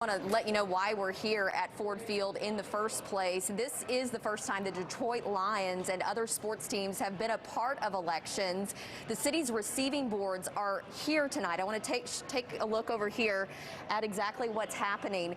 I want to let you know why we're here at Ford Field in the first place. This is the first time the Detroit Lions and other sports teams have been a part of elections. The city's receiving boards are here tonight. I want to take a look over here at exactly what's happening.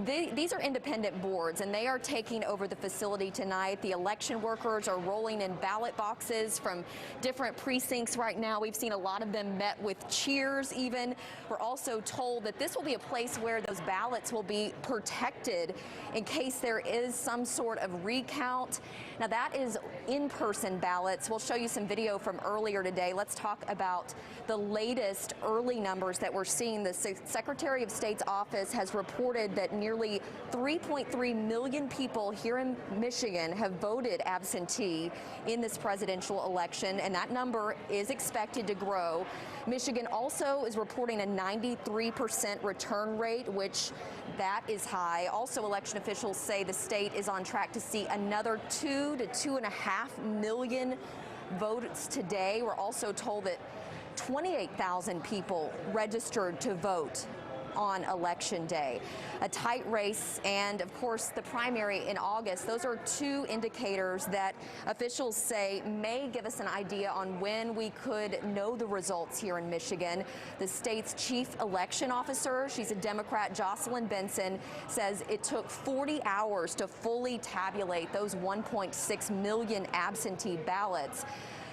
These are independent boards, and they are taking over the facility tonight. The election workers are rolling in ballot boxes from different precincts right now. We've seen a lot of them met with cheers even. We're also told that this will be a place where those ballots will be protected in case there is some sort of recount. Now that is in-person ballots. We'll show you some video from earlier today. Let's talk about the latest early numbers that we're seeing. The Secretary of State's office has reported that nearly 3.3 million people here in Michigan have voted absentee in this presidential election, and that number is expected to grow. Michigan also is reporting a 93% return rate, which that is high. Also, election officials say the state is on track to see another 2 to 2.5 million votes today. We're also told that 28,000 people registered to vote on Election Day. A tight race and, of course, the primary in August. Those are two indicators that officials say may give us an idea on when we could know the results here in Michigan. The state's chief election officer, she's a Democrat, Jocelyn Benson, says it took 40 hours to fully tabulate those 1.6 million absentee ballots.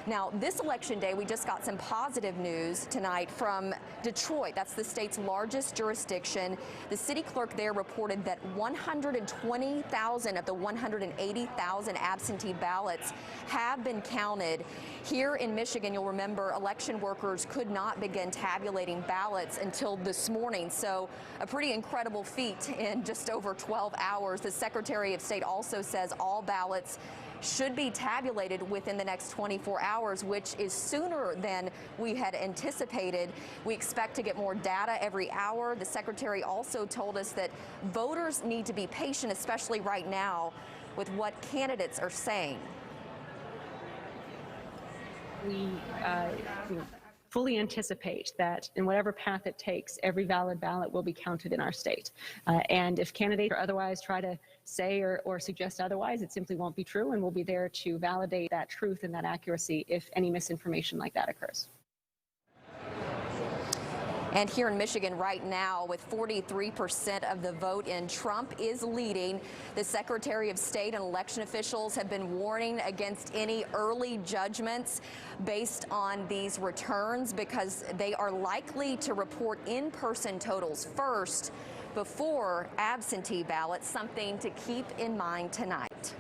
Now, this election day, we just got some positive news tonight from Detroit. That's the state's largest jurisdiction. The city clerk there reported that 120,000 of the 180,000 absentee ballots have been counted. Here in Michigan, you'll remember, election workers could not begin tabulating ballots until this morning. So a pretty incredible feat in just over 12 hours. The Secretary of State also says all ballots should be tabulated within the next 24 hours, which is sooner than we had anticipated. We expect to get more data every hour. The Secretary also told us that voters need to be patient, especially right now, with what candidates are saying. We fully anticipate that in whatever path it takes, every valid ballot will be counted in our state. And if candidates or otherwise try to say or suggest otherwise, it simply won't be true, and we'll be there to validate that truth and that accuracy if any misinformation like that occurs. And here in Michigan right now, with 43% of the vote in, Trump is leading. The Secretary of State and election officials have been warning against any early judgments based on these returns because they are likely to report in-person totals first before absentee ballots, something to keep in mind tonight.